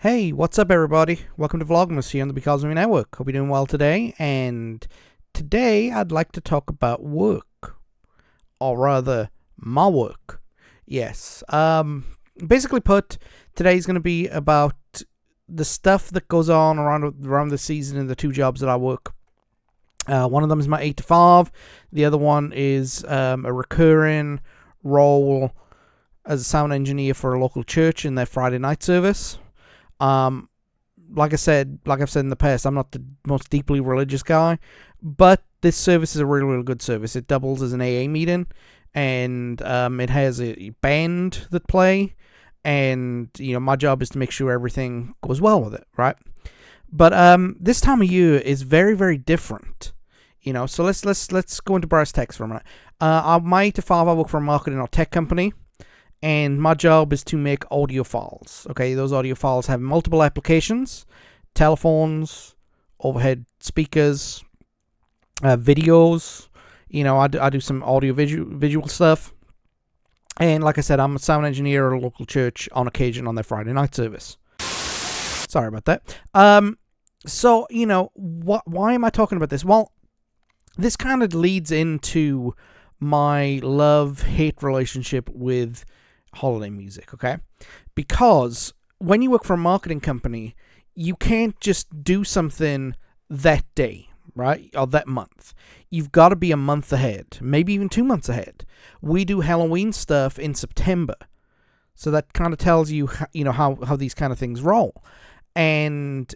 Hey, what's up, everybody? Welcome to Vlogmas here on the Because of Me Network. Hope you're doing well today. And today I'd like to talk about work, or rather, my work. Yes. Basically put, today's going to be about the stuff that goes on around the season in the two jobs that I work. One of them is my 8 to 5. The other one is a recurring role as a sound engineer for a local church in their Friday night service. Like I've said in the past, I'm not the most deeply religious guy, but this service is a really, really good service. It doubles as an AA meeting, and it has a band that play, and my job is to make sure everything goes well with it, right? But this time of year is very, very different. So let's go into brass tacks for a minute. My 8 to 5, I work for a marketing or tech company. And my job is to make audio files. Okay, those audio files have multiple applications: telephones, overhead speakers, videos. I do some audio visual stuff. And like I said, I'm a sound engineer at a local church on occasion on their Friday night service. Sorry about that. So why am I talking about this? Well, this kind of leads into my love-hate relationship with holiday music, okay? Because when you work for a marketing company, you can't just do something that day, right? Or that month. You've got to be a month ahead, maybe even 2 months ahead. We do Halloween stuff in September. So that kind of tells you, how these kind of things roll. And,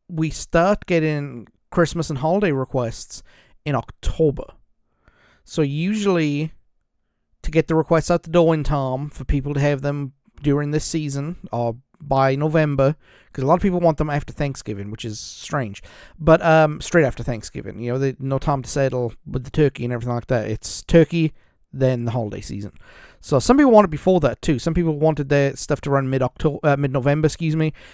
we start getting Christmas and holiday requests in October. So usually, to get the requests out the door in time for people to have them during this season or by November, because a lot of people want them after Thanksgiving, which is strange, but straight after Thanksgiving, no time to settle with the turkey and everything like that. It's turkey, then the holiday season. So some people want it before that too. Some people wanted their stuff to run mid-November,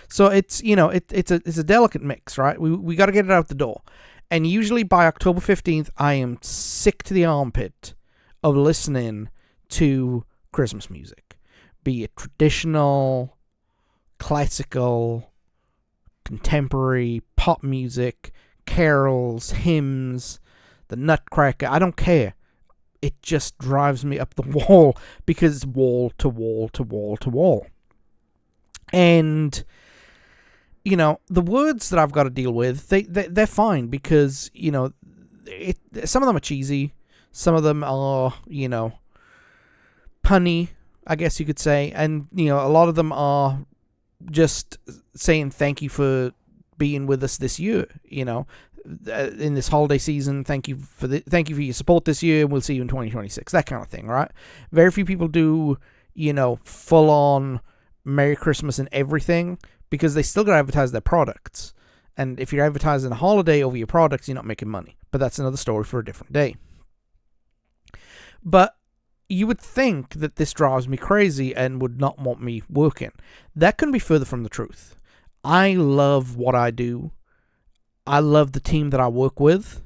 So it's it's a delicate mix, right? We got to get it out the door, and usually by October 15th, I am sick to the armpit of listening to Christmas music, be it traditional, classical, contemporary, pop music, carols, hymns, the Nutcracker. I don't care. It just drives me up the wall because it's wall to wall to wall to wall. And the words that I've got to deal with, they're fine because some of them are cheesy, some of them are punny, I guess you could say, and a lot of them are just saying thank you for being with us this year, in this holiday season. Thank you for your support this year, and we'll see you in 2026. That kind of thing, right? Very few people do full on Merry Christmas and everything, because they still got to advertise their products. And if you're advertising a holiday over your products, you're not making money. But that's another story for a different day. But you would think that this drives me crazy and would not want me working. That couldn't be further from the truth. I love what I do. I love the team that I work with.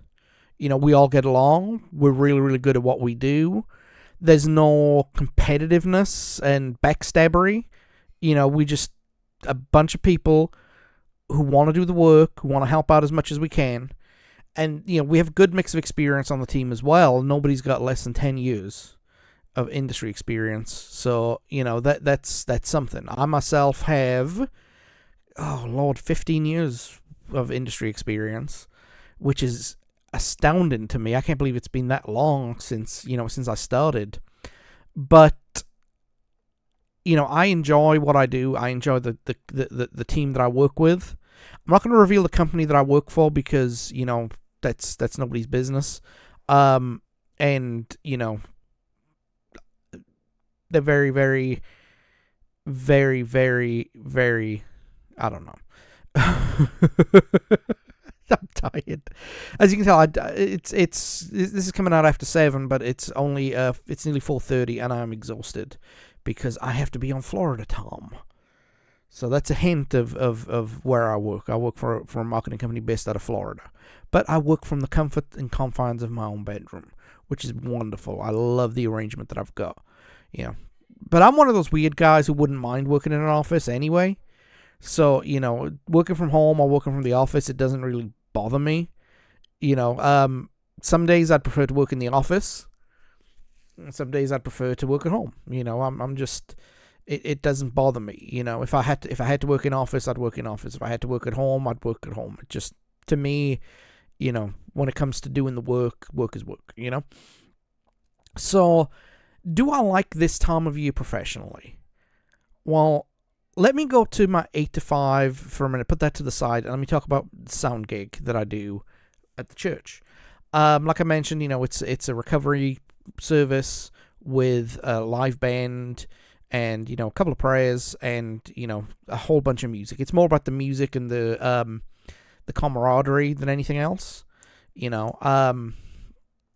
We all get along. We're really, really good at what we do. There's no competitiveness and backstabbery. We just a bunch of people who want to do the work, who want to help out as much as we can. And, we have a good mix of experience on the team as well. Nobody's got less than 10 years of industry experience. So, that's something. I myself have, 15 years of industry experience, which is astounding to me. I can't believe it's been that long since I started. But, I enjoy what I do. I enjoy the team that I work with. I'm not going to reveal the company that I work for because, that's nobody's business. And, they're very, very, very, very, very, I don't know. I'm tired. As you can tell, this is coming out after 7, but it's only it's nearly 4:30, and I'm exhausted because I have to be on Florida time. So that's a hint of where I work. I work for a marketing company based out of Florida, but I work from the comfort and confines of my own bedroom, which is wonderful. I love the arrangement that I've got. But I'm one of those weird guys who wouldn't mind working in an office anyway. So, working from home or working from the office, it doesn't really bother me. Some days I'd prefer to work in the office. Some days I'd prefer to work at home. I'm just, it doesn't bother me. If I had to work in office, I'd work in office. If I had to work at home, I'd work at home. It just, to me, when it comes to doing the work is work. So, do I like this time of year professionally? Well, let me go to my 8 to 5 for a minute, put that to the side, and let me talk about the sound gig that I do at the church. Like I mentioned, it's a recovery service with a live band and, a couple of prayers and, a whole bunch of music. It's more about the music and the camaraderie than anything else,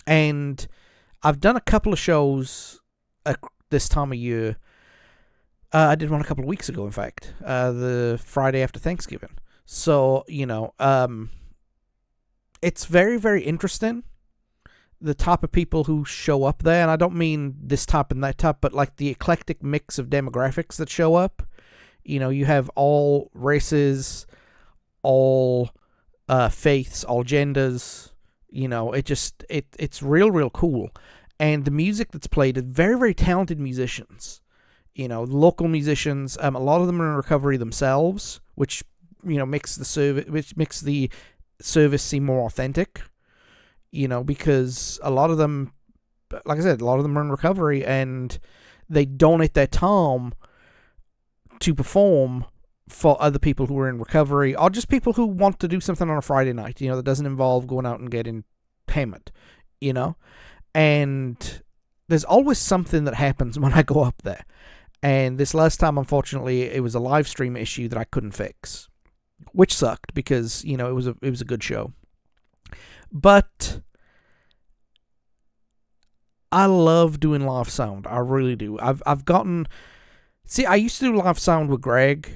and I've done a couple of shows this time of year. I did one a couple of weeks ago, in fact, the Friday after Thanksgiving. So, it's very, very interesting, the type of people who show up there. And I don't mean this type and that type, but like the eclectic mix of demographics that show up. You have all races, all faiths, all genders. It's real cool. And the music that's played is very, very talented musicians. Local musicians. A lot of them are in recovery themselves, which makes the service seem more authentic. Because a lot of them, like I said, are in recovery and they donate their time to perform for other people who are in recovery, or just people who want to do something on a Friday night. That doesn't involve going out and getting payment. And there's always something that happens when I go up there. And this last time, unfortunately, it was a live stream issue that I couldn't fix, which sucked because, it was a good show. But I love doing live sound. I really do. I've gotten... See, I used to do live sound with Greg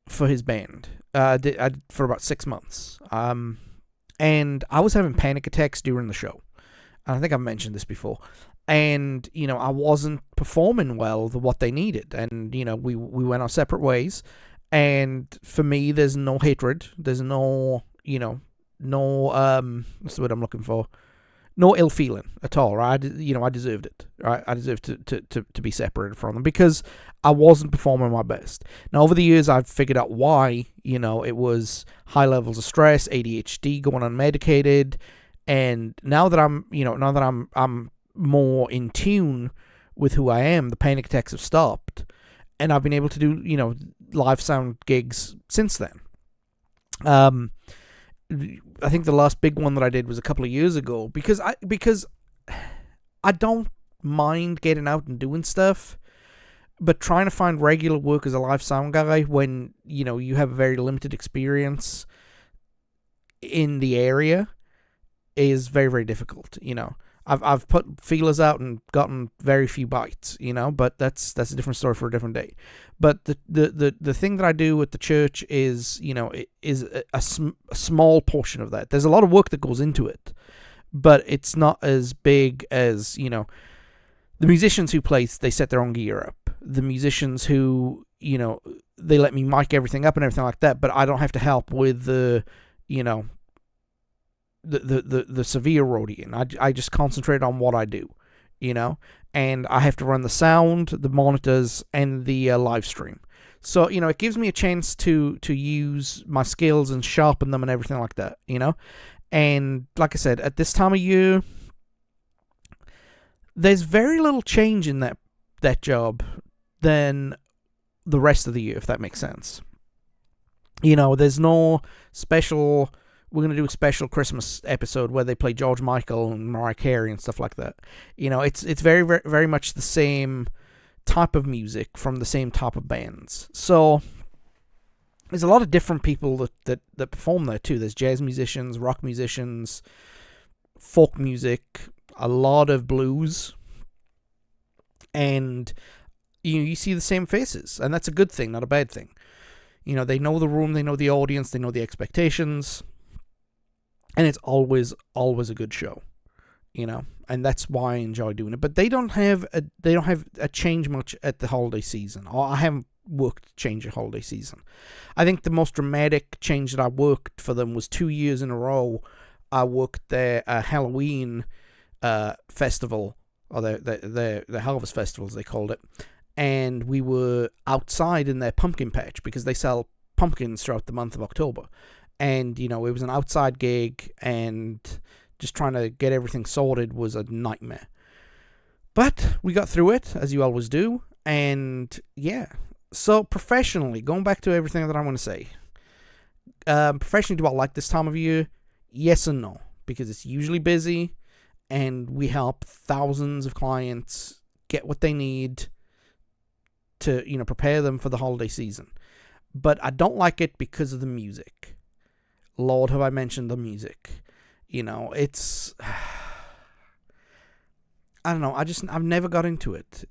for his band. I did for about 6 months. And I was having panic attacks during the show. And I think I've mentioned this before. And, I wasn't performing well what they needed. And, we went our separate ways. And for me, there's no hatred. There's no, what's the word I'm looking for? No ill feeling at all, right? I deserved it, right? I deserved to be separated from them because I wasn't performing my best. Now, over the years, I've figured out why. It was high levels of stress, ADHD, going unmedicated, and now that I'm more in tune with who I am, the panic attacks have stopped, and I've been able to do live sound gigs since then. I think the last big one that I did was a couple of years ago because I don't mind getting out and doing stuff, but trying to find regular work as a live sound guy when you have a very limited experience in the area is very, very difficult. I've put feelers out and gotten very few bites, but that's a different story for a different day. But the thing that I do at the church is, is a small portion of that. There's a lot of work that goes into it, but it's not as big as, the musicians who play, they set their own gear up. The musicians who, they let me mic everything up and everything like that, but I don't have to help with the severe roadieing. I just concentrate on what I do, and I have to run the sound, the monitors, and the live stream. So, it gives me a chance to use my skills and sharpen them and everything like that, And like I said, at this time of year, there's very little change in that job than the rest of the year, if that makes sense. There's no special... We're going to do a special Christmas episode where they play George Michael and Mariah Carey and stuff like that. It's very, very, very much the same type of music from the same type of bands. So there's a lot of different people that perform there too. There's jazz musicians, rock musicians, folk music, a lot of blues. And you see the same faces. And that's a good thing, not a bad thing. They know the room, they know the audience, they know the expectations. And it's always a good show, and that's why I enjoy doing it. But they don't have a change much at the holiday season. Or I haven't worked to change a holiday season. I think the most dramatic change that I worked for them was 2 years in a row. I worked their Halloween festival, or the Harvest Festival, as they called it, and we were outside in their pumpkin patch because they sell pumpkins throughout the month of October. And, it was an outside gig, and just trying to get everything sorted was a nightmare. But we got through it, as you always do, and yeah. So professionally, going back to everything that I want to say, professionally, do I like this time of year? Yes and no, because it's usually busy, and we help thousands of clients get what they need to, prepare them for the holiday season. But I don't like it because of the music. Lord, have I mentioned the music. It's... I don't know, I've never got into it,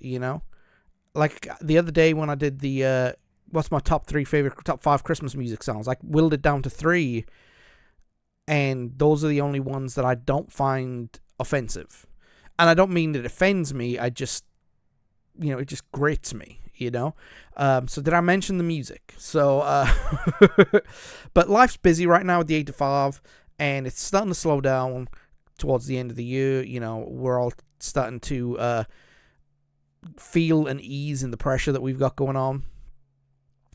Like, the other day when I did the, what's my top 5 Christmas music songs, I whittled it down to 3, and those are the only ones that I don't find offensive. And I don't mean it offends me, I just, it just grates me, So did I mention the music? So, but life's busy right now with the 8 to 5, and it's starting to slow down towards the end of the year. We're all starting to feel an ease in the pressure that we've got going on.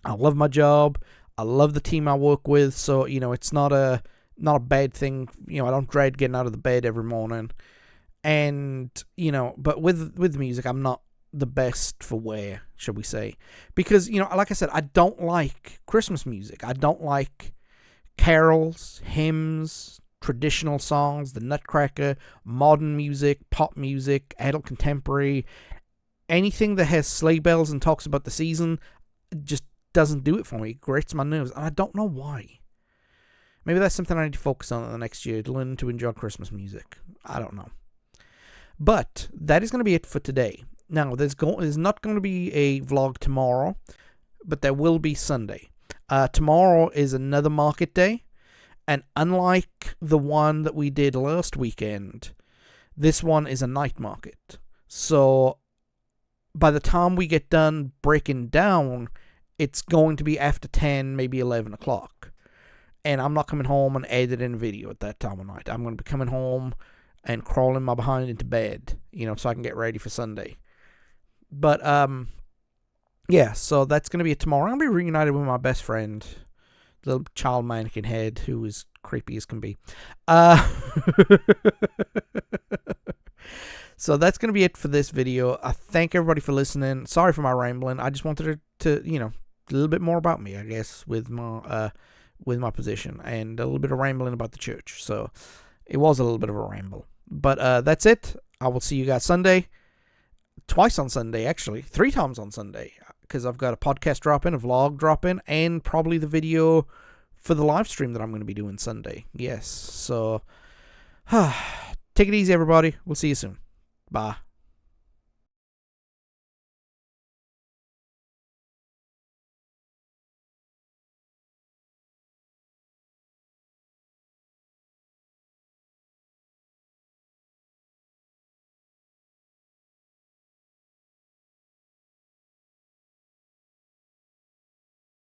I love my job. I love the team I work with. So, it's not a bad thing. I don't dread getting out of the bed every morning. And, but with music, I'm not the best for wear, shall we say. Because, like I said, I don't like Christmas music. I don't like carols, hymns, traditional songs, the Nutcracker, modern music, pop music, adult contemporary, anything that has sleigh bells and talks about the season just doesn't do it for me. It grates my nerves, and I don't know why. Maybe that's something I need to focus on in the next year, to learn to enjoy Christmas music. I don't know. But that is going to be it for today. Now, there's not going to be a vlog tomorrow, but there will be Sunday. Tomorrow is another market day. And unlike the one that we did last weekend, this one is a night market. So by the time we get done breaking down, it's going to be after 10, maybe 11 o'clock. And I'm not coming home and editing a video at that time of night. I'm going to be coming home and crawling my behind into bed, so I can get ready for Sunday. But, yeah, so that's going to be it tomorrow. I'm going to be reunited with my best friend, little child mannequin head, who is creepy as can be. So that's going to be it for this video. I thank everybody for listening. Sorry for my rambling. I just wanted to a little bit more about me, I guess, with my position, and a little bit of rambling about the church. So it was a little bit of a ramble. But that's it. I will see you guys Sunday. Twice on Sunday, actually. 3 times on Sunday. Because I've got a podcast drop-in, a vlog drop-in, and probably the video for the live stream that I'm going to be doing Sunday. Yes, so take it easy, everybody. We'll see you soon. Bye.